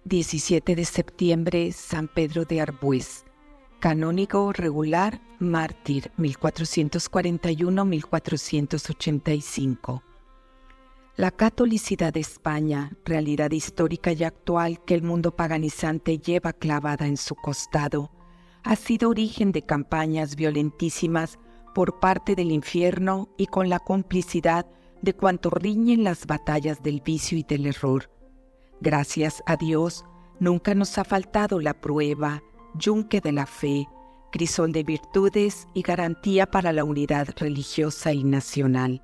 17 de septiembre, San Pedro de Arbués. Canónigo regular, mártir, 1441-1485. La catolicidad de España, realidad histórica y actual que el mundo paganizante lleva clavada en su costado, ha sido origen de campañas violentísimas por parte del infierno y con la complicidad de cuanto riñen las batallas del vicio y del error. Gracias a Dios, nunca nos ha faltado la prueba, yunque de la fe, crisol de virtudes y garantía para la unidad religiosa y nacional.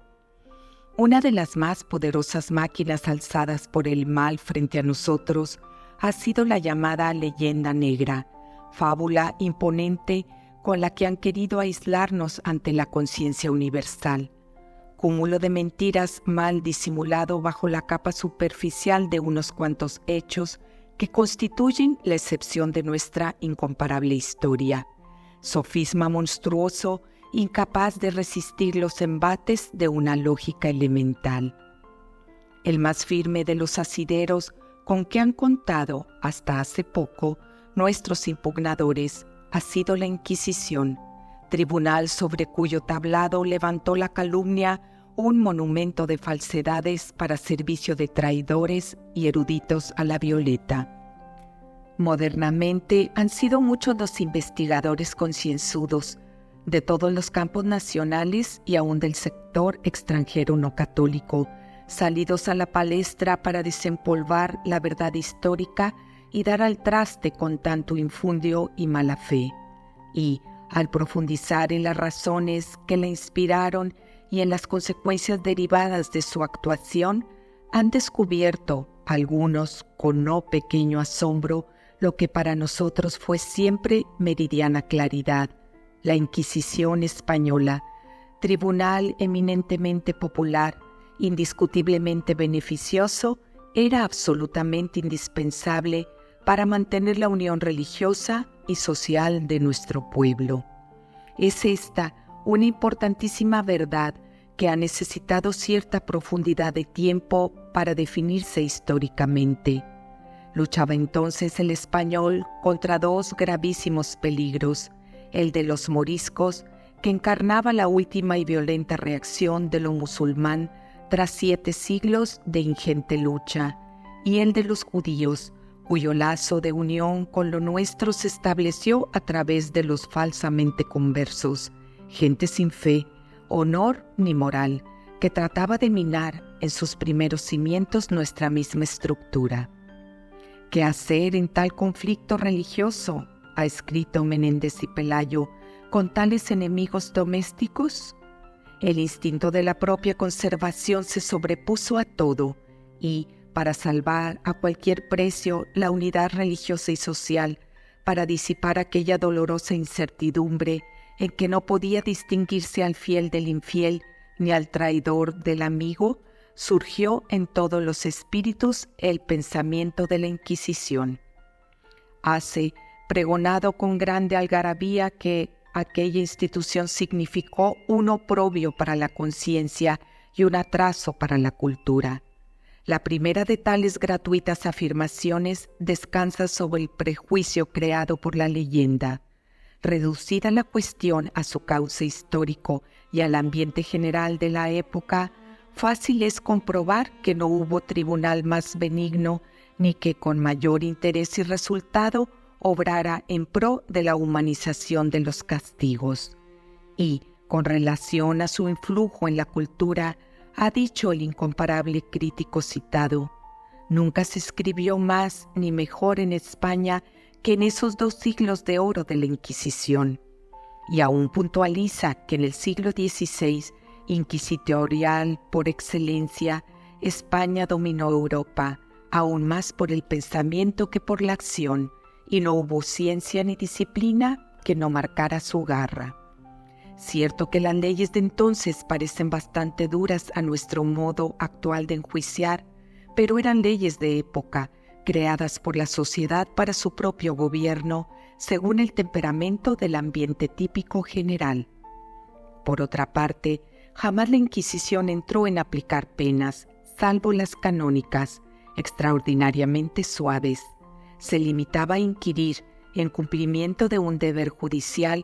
Una de las más poderosas máquinas alzadas por el mal frente a nosotros ha sido la llamada leyenda negra, fábula imponente con la que han querido aislarnos ante la conciencia universal. Cúmulo de mentiras mal disimulado bajo la capa superficial de unos cuantos hechos que constituyen la excepción de nuestra incomparable historia. Sofisma monstruoso, incapaz de resistir los embates de una lógica elemental. El más firme de los asideros con que han contado hasta hace poco nuestros impugnadores ha sido la Inquisición, tribunal sobre cuyo tablado levantó la calumnia un monumento de falsedades para servicio de traidores y eruditos a la violeta. Modernamente han sido muchos los investigadores concienzudos de todos los campos nacionales y aún del sector extranjero no católico, salidos a la palestra para desempolvar la verdad histórica y dar al traste con tanto infundio y mala fe. Y, al profundizar en las razones que la inspiraron y en las consecuencias derivadas de su actuación, han descubierto, algunos con no pequeño asombro, lo que para nosotros fue siempre meridiana claridad: la Inquisición española, tribunal eminentemente popular, indiscutiblemente beneficioso, era absolutamente indispensable para mantener la unión religiosa y social de nuestro pueblo. Es esta una importantísima verdad que ha necesitado cierta profundidad de tiempo para definirse históricamente. Luchaba entonces el español contra dos gravísimos peligros: el de los moriscos, que encarnaba la última y violenta reacción de lo musulmán tras 7 siglos de ingente lucha, y el de los judíos, cuyo lazo de unión con lo nuestro se estableció a través de los falsamente conversos, gente sin fe, honor ni moral, que trataba de minar en sus primeros cimientos nuestra misma estructura. ¿Qué hacer en tal conflicto religioso?, ha escrito Menéndez y Pelayo, con tales enemigos domésticos. El instinto de la propia conservación se sobrepuso a todo y, para salvar a cualquier precio la unidad religiosa y social, para disipar aquella dolorosa incertidumbre en que no podía distinguirse al fiel del infiel ni al traidor del amigo, surgió en todos los espíritus el pensamiento de la Inquisición. Hace pregonado con grande algarabía que aquella institución significó un oprobio para la conciencia y un atraso para la cultura. La primera de tales gratuitas afirmaciones descansa sobre el prejuicio creado por la leyenda. Reducida la cuestión a su cauce histórico y al ambiente general de la época, fácil es comprobar que no hubo tribunal más benigno ni que con mayor interés y resultado obrara en pro de la humanización de los castigos. Y, con relación a su influjo en la cultura, ha dicho el incomparable crítico citado: nunca se escribió más ni mejor en España que en esos 2 siglos de oro de la Inquisición. Y aún puntualiza que en el siglo XVI, inquisitorial por excelencia, España dominó Europa, aún más por el pensamiento que por la acción, y no hubo ciencia ni disciplina que no marcara su garra. Cierto que las leyes de entonces parecen bastante duras a nuestro modo actual de enjuiciar, pero eran leyes de época, creadas por la sociedad para su propio gobierno, según el temperamento del ambiente típico general. Por otra parte, jamás la Inquisición entró en aplicar penas, salvo las canónicas, extraordinariamente suaves. se limitaba a inquirir en cumplimiento de un deber judicial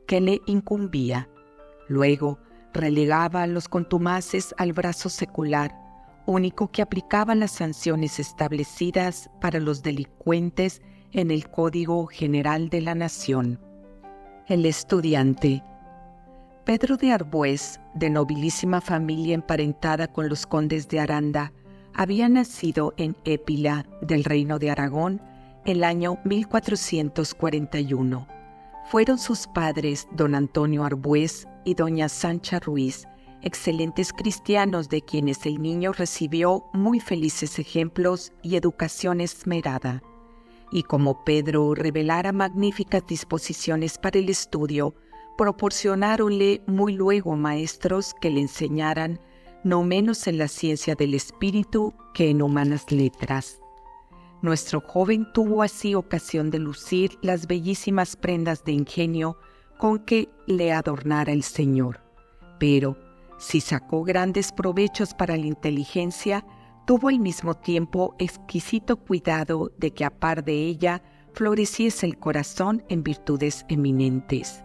que le incumbía. Luego, relegaba a los contumaces al brazo secular, único que aplicaba las sanciones establecidas para los delincuentes en el Código General de la Nación. El estudiante. Pedro de Arbués, de nobilísima familia emparentada con los condes de Aranda, había nacido en Épila, del Reino de Aragón, el año 1441. Fueron sus padres don Antonio Arbués y doña Sancha Ruiz, excelentes cristianos de quienes el niño recibió muy felices ejemplos y educación esmerada. Y como Pedro revelara magníficas disposiciones para el estudio, proporcionáronle muy luego maestros que le enseñaran no menos en la ciencia del espíritu que en humanas letras. Nuestro joven tuvo así ocasión de lucir las bellísimas prendas de ingenio con que le adornara el Señor. Pero, si sacó grandes provechos para la inteligencia, tuvo al mismo tiempo exquisito cuidado de que a par de ella floreciese el corazón en virtudes eminentes.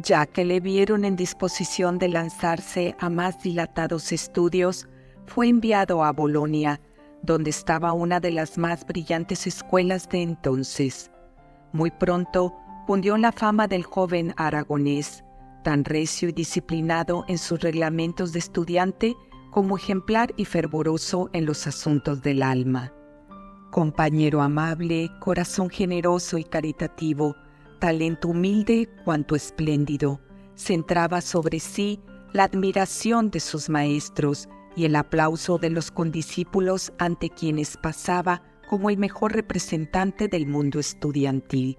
Ya que le vieron en disposición de lanzarse a más dilatados estudios, fue enviado a Bolonia, donde estaba una de las más brillantes escuelas de entonces. Muy pronto cundió la fama del joven aragonés, tan recio y disciplinado en sus reglamentos de estudiante como ejemplar y fervoroso en los asuntos del alma. Compañero amable, corazón generoso y caritativo, talento humilde cuanto espléndido, centraba sobre sí la admiración de sus maestros y el aplauso de los condiscípulos ante quienes pasaba como el mejor representante del mundo estudiantil.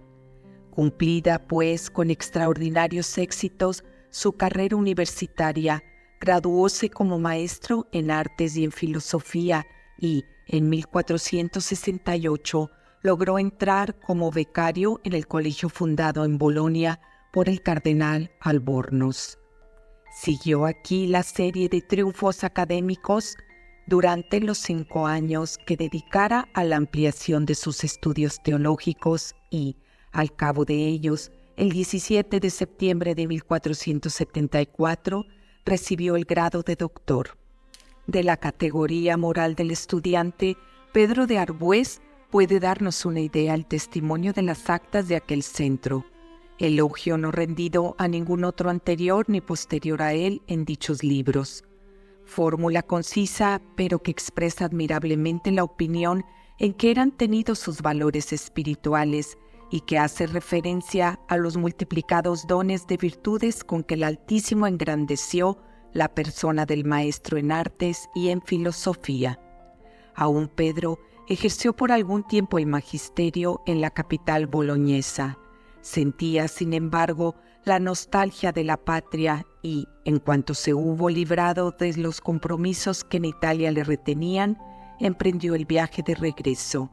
Cumplida, pues, con extraordinarios éxitos su carrera universitaria, graduóse como maestro en artes y en filosofía y, en 1468, logró entrar como becario en el colegio fundado en Bolonia por el cardenal Albornoz. Siguió aquí la serie de triunfos académicos durante los 5 años que dedicara a la ampliación de sus estudios teológicos y, al cabo de ellos, el 17 de septiembre de 1474, recibió el grado de doctor. De la categoría moral del estudiante, Pedro de Arbués puede darnos una idea al testimonio de las actas de aquel centro, elogio no rendido a ningún otro anterior ni posterior a él en dichos libros. Fórmula concisa, pero que expresa admirablemente la opinión en que eran tenidos sus valores espirituales y que hace referencia a los multiplicados dones de virtudes con que el Altísimo engrandeció la persona del maestro en artes y en filosofía. Aún Pedro ejerció por algún tiempo el magisterio en la capital boloñesa. Sentía, sin embargo, la nostalgia de la patria y, en cuanto se hubo librado de los compromisos que en Italia le retenían, emprendió el viaje de regreso.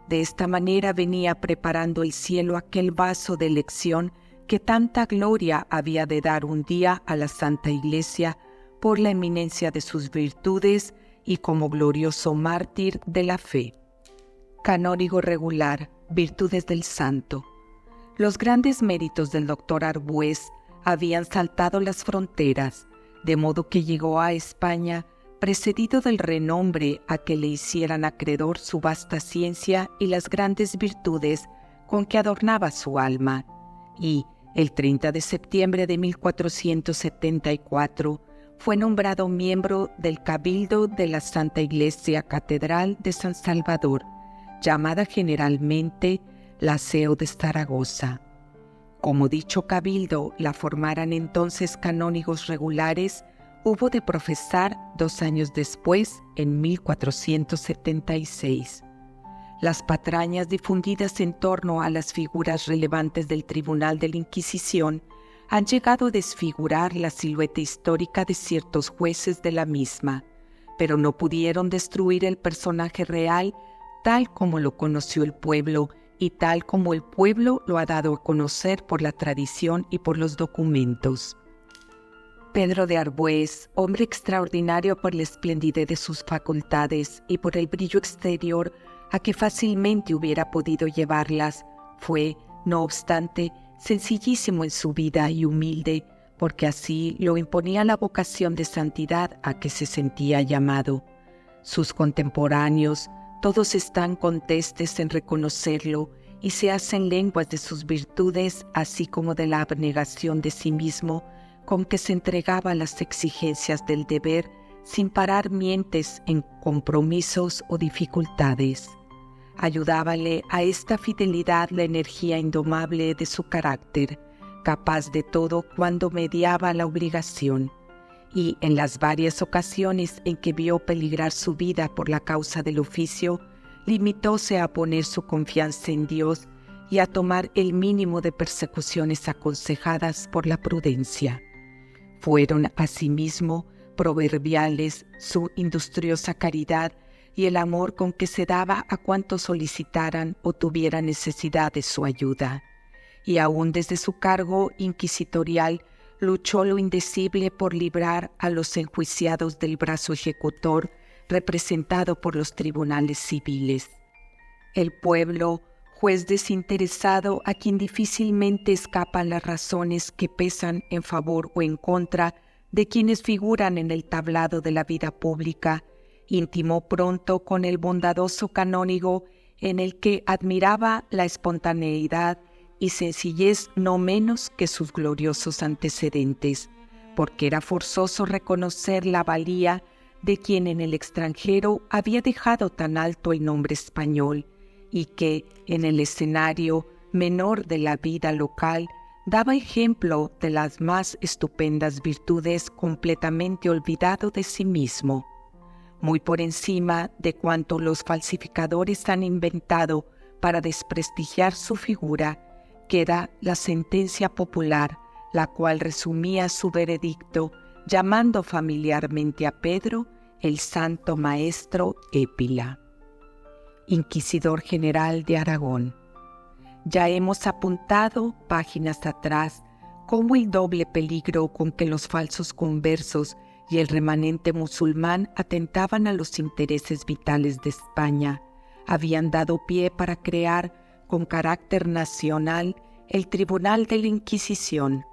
De esta manera venía preparando el cielo aquel vaso de elección que tanta gloria había de dar un día a la Santa Iglesia por la eminencia de sus virtudes y como glorioso mártir de la fe. Canónigo regular, virtudes del santo. Los grandes méritos del doctor Arbués habían saltado las fronteras, de modo que llegó a España precedido del renombre a que le hicieran acreedor su vasta ciencia y las grandes virtudes con que adornaba su alma, y el 30 de septiembre de 1474 fue nombrado miembro del Cabildo de la Santa Iglesia Catedral de San Salvador, llamada generalmente la CEO de Zaragoza. Como dicho cabildo la formaran entonces canónigos regulares, hubo de profesar 2 años después, en 1476. Las patrañas difundidas en torno a las figuras relevantes del Tribunal de la Inquisición han llegado a desfigurar la silueta histórica de ciertos jueces de la misma, pero no pudieron destruir el personaje real tal como lo conoció el pueblo y tal como el pueblo lo ha dado a conocer por la tradición y por los documentos. Pedro de Arbués, hombre extraordinario por la esplendidez de sus facultades y por el brillo exterior a que fácilmente hubiera podido llevarlas, fue, no obstante, sencillísimo en su vida y humilde, porque así lo imponía la vocación de santidad a que se sentía llamado. Sus contemporáneos, todos están contestes en reconocerlo y se hacen lenguas de sus virtudes, así como de la abnegación de sí mismo, con que se entregaba a las exigencias del deber, sin parar mientes en compromisos o dificultades. Ayudábale a esta fidelidad la energía indomable de su carácter, capaz de todo cuando mediaba la obligación, y en las varias ocasiones en que vio peligrar su vida por la causa del oficio, limitóse a poner su confianza en Dios y a tomar el mínimo de persecuciones aconsejadas por la prudencia. Fueron asimismo proverbiales su industriosa caridad y el amor con que se daba a cuantos solicitaran o tuvieran necesidad de su ayuda. Y aún desde su cargo inquisitorial luchó lo indecible por librar a los enjuiciados del brazo ejecutor representado por los tribunales civiles. El pueblo, juez desinteresado a quien difícilmente escapan las razones que pesan en favor o en contra de quienes figuran en el tablado de la vida pública, intimó pronto con el bondadoso canónigo en el que admiraba la espontaneidad y sencillez no menos que sus gloriosos antecedentes, porque era forzoso reconocer la valía de quien en el extranjero había dejado tan alto el nombre español y que, en el escenario menor de la vida local, daba ejemplo de las más estupendas virtudes completamente olvidado de sí mismo. Muy por encima de cuanto los falsificadores han inventado para desprestigiar su figura, queda la sentencia popular, la cual resumía su veredicto llamando familiarmente a Pedro el Santo Maestro Épila. Inquisidor General de Aragón. Ya hemos apuntado, páginas atrás, cómo el doble peligro con que los falsos conversos y el remanente musulmán atentaban a los intereses vitales de España habían dado pie para crear, con carácter nacional, el Tribunal de la Inquisición.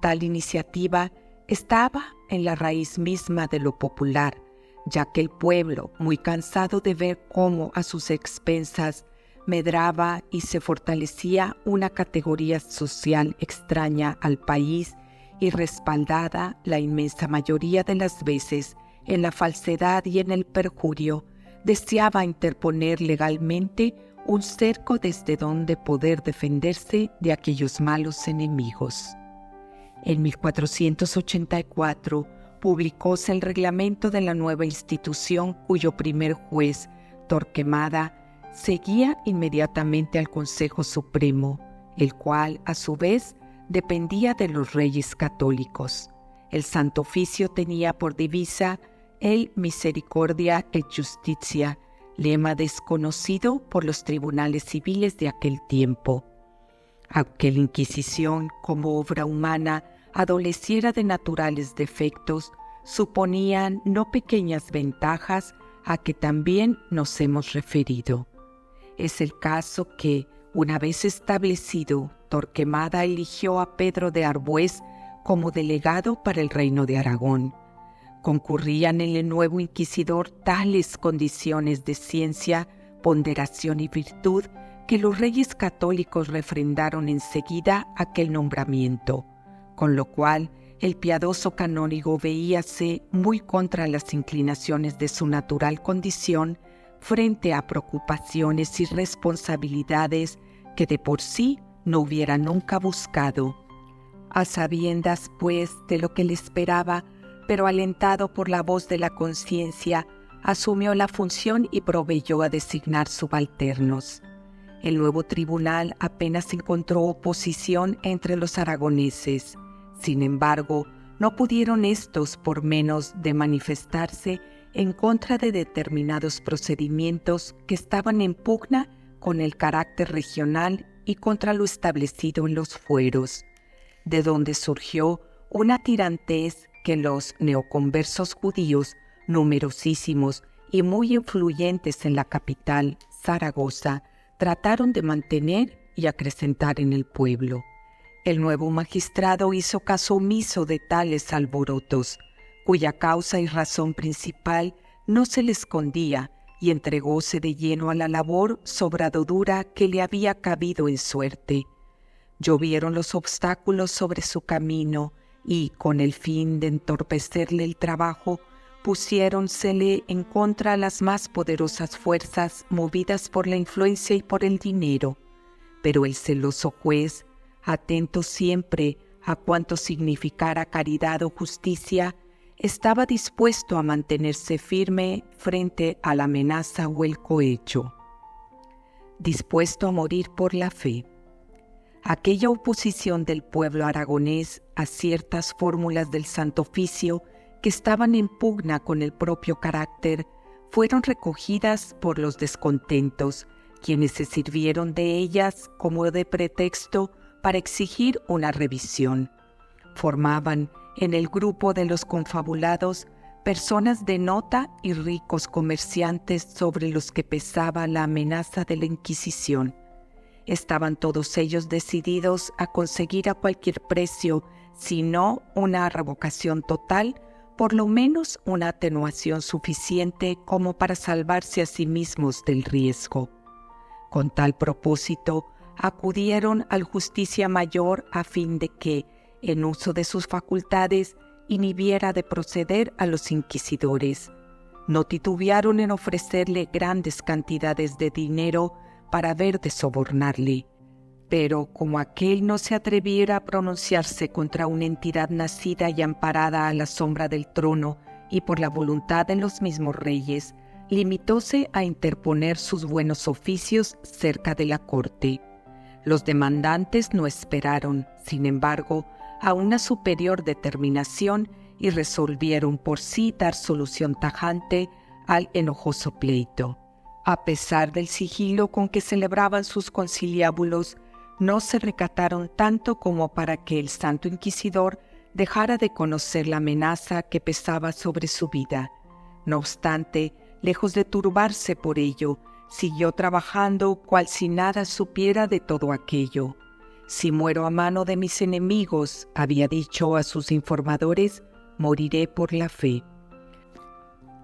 Tal iniciativa estaba en la raíz misma de lo popular, ya que el pueblo, muy cansado de ver cómo a sus expensas medraba y se fortalecía una categoría social extraña al país y respaldada la inmensa mayoría de las veces en la falsedad y en el perjurio, deseaba interponer legalmente un cerco desde donde poder defenderse de aquellos malos enemigos. En 1484 publicóse el reglamento de la nueva institución cuyo primer juez, Torquemada, seguía inmediatamente al Consejo Supremo, el cual, a su vez, dependía de los reyes católicos. El Santo Oficio tenía por divisa el Misericordia et Justitia, lema desconocido por los tribunales civiles de aquel tiempo. Aunque la Inquisición, como obra humana, adoleciera de naturales defectos, suponían no pequeñas ventajas a que también nos hemos referido. Es el caso que, una vez establecido, Torquemada eligió a Pedro de Arbués como delegado para el reino de Aragón. Concurrían en el nuevo inquisidor tales condiciones de ciencia, ponderación y virtud que los reyes católicos refrendaron enseguida aquel nombramiento, con lo cual el piadoso canónigo veíase muy contra las inclinaciones de su natural condición frente a preocupaciones y responsabilidades que de por sí no hubiera nunca buscado. A sabiendas, pues, de lo que le esperaba, pero alentado por la voz de la conciencia, asumió la función y proveyó a designar subalternos. El nuevo tribunal apenas encontró oposición entre los aragoneses. Sin embargo, no pudieron estos por menos de manifestarse en contra de determinados procedimientos que estaban en pugna con el carácter regional y contra lo establecido en los fueros, de donde surgió una tirantez que los neoconversos judíos, numerosísimos y muy influyentes en la capital, Zaragoza trataron de mantener y acrecentar en el pueblo. El nuevo magistrado hizo caso omiso de tales alborotos, cuya causa y razón principal no se le escondía, y entregóse de lleno a la labor sobradodura que le había cabido en suerte. Llovieron los obstáculos sobre su camino, y, con el fin de entorpecerle el trabajo, pusiéronsele en contra las más poderosas fuerzas movidas por la influencia y por el dinero. Pero el celoso juez, atento siempre a cuanto significara caridad o justicia, estaba dispuesto a mantenerse firme frente a la amenaza o el cohecho, dispuesto a morir por la fe. Aquella oposición del pueblo aragonés a ciertas fórmulas del Santo Oficio que estaban en pugna con el propio carácter fueron recogidas por los descontentos, quienes se sirvieron de ellas como de pretexto para exigir una revisión. Formaban en el grupo de los confabulados personas de nota y ricos comerciantes sobre los que pesaba la amenaza de la Inquisición. Estaban todos ellos decididos a conseguir a cualquier precio, si no una revocación total, por lo menos una atenuación suficiente como para salvarse a sí mismos del riesgo. Con tal propósito, acudieron al Justicia Mayor a fin de que, en uso de sus facultades, inhibiera de proceder a los inquisidores. No titubearon en ofrecerle grandes cantidades de dinero para ver de sobornarle. Pero como aquél no se atreviera a pronunciarse contra una entidad nacida y amparada a la sombra del trono y por la voluntad de los mismos reyes, limitóse a interponer sus buenos oficios cerca de la corte. Los demandantes no esperaron, sin embargo, a una superior determinación y resolvieron por sí dar solución tajante al enojoso pleito. A pesar del sigilo con que celebraban sus conciliábulos, no se recataron tanto como para que el Santo Inquisidor dejara de conocer la amenaza que pesaba sobre su vida. No obstante, lejos de turbarse por ello, siguió trabajando cual si nada supiera de todo aquello. «Si muero a mano de mis enemigos», había dicho a sus informadores, «moriré por la fe».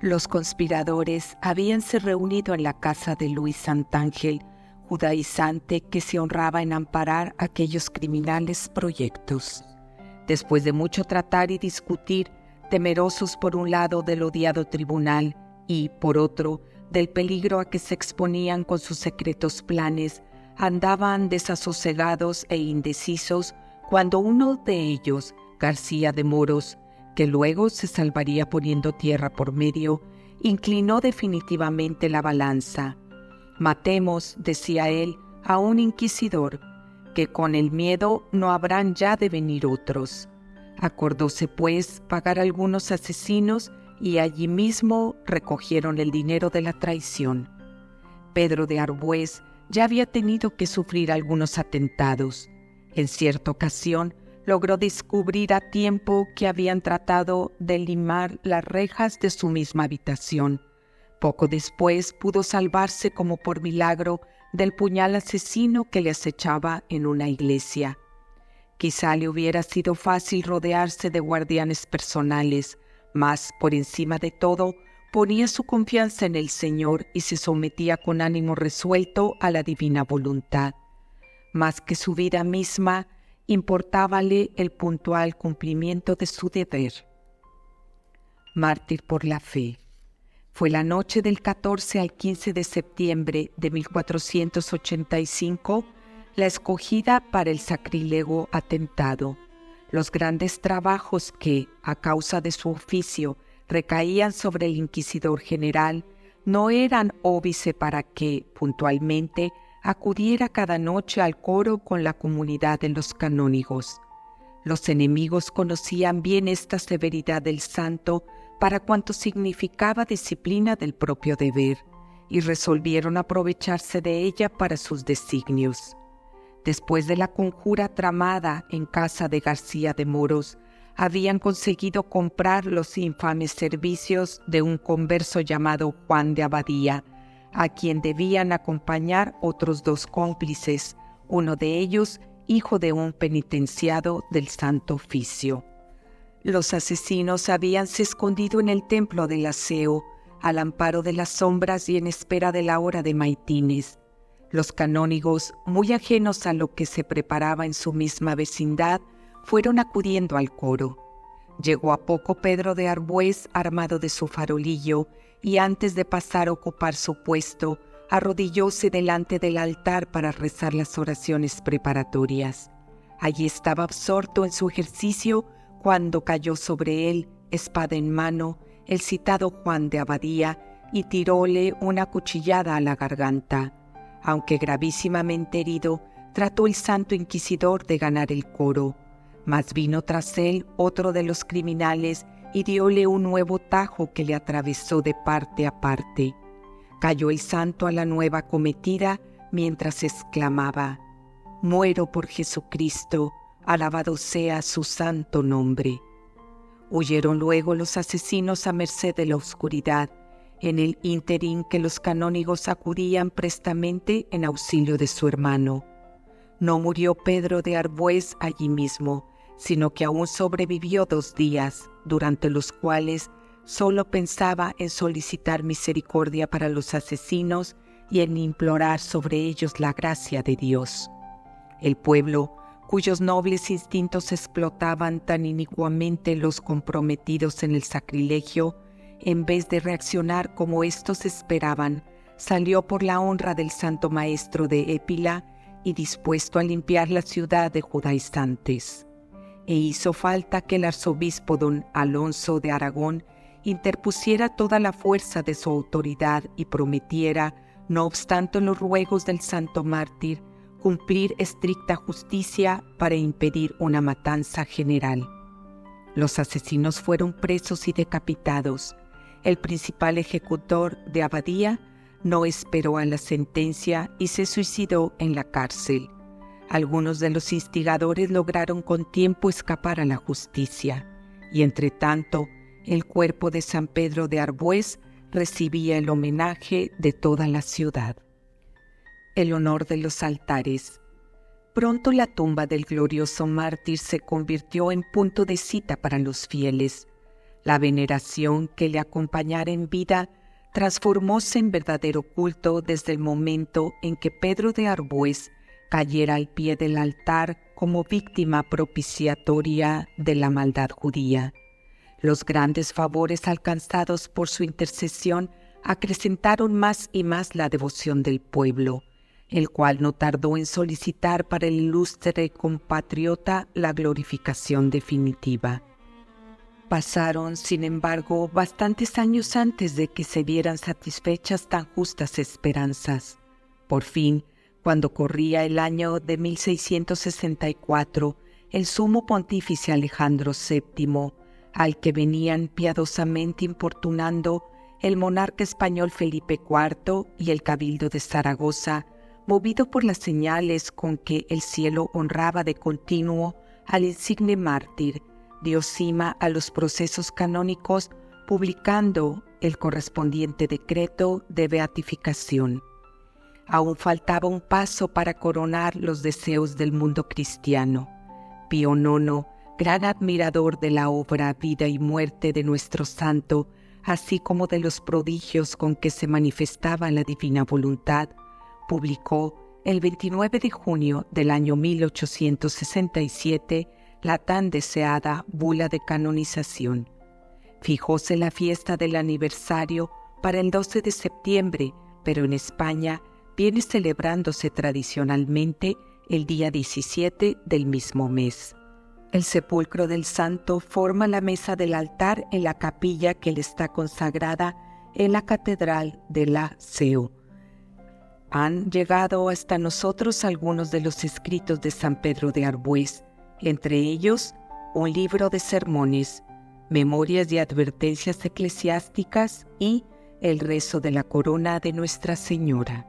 Los conspiradores habíanse reunido en la casa de Luis Santángel, judaizante que se honraba en amparar aquellos criminales proyectos. Después de mucho tratar y discutir, temerosos por un lado del odiado tribunal y, por otro, del peligro a que se exponían con sus secretos planes, andaban desasosegados e indecisos cuando uno de ellos, García de Moros, que luego se salvaría poniendo tierra por medio, inclinó definitivamente la balanza. «Matemos», decía él, «a un inquisidor, que con el miedo no habrán ya de venir otros». Acordóse, pues, pagar algunos asesinos y allí mismo recogieron el dinero de la traición. Pedro de Arbués ya había tenido que sufrir algunos atentados. En cierta ocasión logró descubrir a tiempo que habían tratado de limar las rejas de su misma habitación. Poco después pudo salvarse como por milagro del puñal asesino que le acechaba en una iglesia. Quizá le hubiera sido fácil rodearse de guardianes personales, mas por encima de todo ponía su confianza en el Señor y se sometía con ánimo resuelto a la divina voluntad. Más que su vida misma, importábale el puntual cumplimiento de su deber. Mártir por la fe. Fue la noche del 14 al 15 de septiembre de 1485 la escogida para el sacrílego atentado. Los grandes trabajos que, a causa de su oficio, recaían sobre el inquisidor general, no eran óbice para que, puntualmente, acudiera cada noche al coro con la comunidad de los canónigos. Los enemigos conocían bien esta severidad del santo para cuanto significaba disciplina del propio deber, y resolvieron aprovecharse de ella para sus designios. Después de la conjura tramada en casa de García de Moros, habían conseguido comprar los infames servicios de un converso llamado Juan de Abadía, a quien debían acompañar otros 2 cómplices, uno de ellos hijo de un penitenciado del Santo Oficio. Los asesinos habíanse escondido en el templo del aseo, al amparo de las sombras y en espera de la hora de maitines. Los canónigos, muy ajenos a lo que se preparaba en su misma vecindad, fueron acudiendo al coro. Llegó a poco Pedro de Arbués armado de su farolillo, y antes de pasar a ocupar su puesto, arrodillóse delante del altar para rezar las oraciones preparatorias. Allí estaba absorto en su ejercicio cuando cayó sobre él, espada en mano, el citado Juan de Abadía y tiróle una cuchillada a la garganta. Aunque gravísimamente herido, trató el santo inquisidor de ganar el coro, mas vino tras él otro de los criminales y dióle un nuevo tajo que le atravesó de parte a parte. Cayó el santo a la nueva acometida mientras exclamaba: «Muero por Jesucristo, alabado sea su santo nombre». Huyeron luego los asesinos a merced de la oscuridad, en el ínterin que los canónigos acudían prestamente en auxilio de su hermano. No murió Pedro de Arbués allí mismo, sino que aún sobrevivió 2 días, durante los cuales solo pensaba en solicitar misericordia para los asesinos y en implorar sobre ellos la gracia de Dios. El pueblo, cuyos nobles instintos explotaban tan inicuamente los comprometidos en el sacrilegio, en vez de reaccionar como éstos esperaban, salió por la honra del santo maestro de Épila y dispuesto a limpiar la ciudad de judaizantes. E hizo falta que el arzobispo don Alonso de Aragón interpusiera toda la fuerza de su autoridad y prometiera, no obstante los ruegos del santo mártir, cumplir estricta justicia para impedir una matanza general. Los asesinos fueron presos y decapitados. El principal ejecutor de Abadía no esperó a la sentencia y se suicidó en la cárcel. Algunos de los instigadores lograron con tiempo escapar a la justicia, y entre tanto, el cuerpo de San Pedro de Arbués recibía el homenaje de toda la ciudad. El honor de los altares. Pronto la tumba del glorioso mártir se convirtió en punto de cita para los fieles. La veneración que le acompañara en vida transformóse en verdadero culto desde el momento en que Pedro de Arbués cayera al pie del altar como víctima propiciatoria de la maldad judía. Los grandes favores alcanzados por su intercesión acrecentaron más y más la devoción del pueblo, el cual no tardó en solicitar para el ilustre compatriota la glorificación definitiva. Pasaron, sin embargo, bastantes años antes de que se vieran satisfechas tan justas esperanzas. Por fin, cuando corría el año de 1664, el sumo pontífice Alejandro VII, al que venían piadosamente importunando el monarca español Felipe IV y el cabildo de Zaragoza, movido por las señales con que el cielo honraba de continuo al insigne mártir, dio cima a los procesos canónicos publicando el correspondiente decreto de beatificación. Aún faltaba un paso para coronar los deseos del mundo cristiano. Pío IX, gran admirador de la obra, vida y muerte de nuestro santo, así como de los prodigios con que se manifestaba la divina voluntad, publicó el 29 de junio del año 1867 la tan deseada bula de canonización. Fijóse la fiesta del aniversario para el 12 de septiembre, pero en España viene celebrándose tradicionalmente el día 17 del mismo mes. El sepulcro del santo forma la mesa del altar en la capilla que le está consagrada en la Catedral de la Seu. Han llegado hasta nosotros algunos de los escritos de San Pedro de Arbués, entre ellos un libro de sermones, memorias y advertencias eclesiásticas y el rezo de la corona de Nuestra Señora.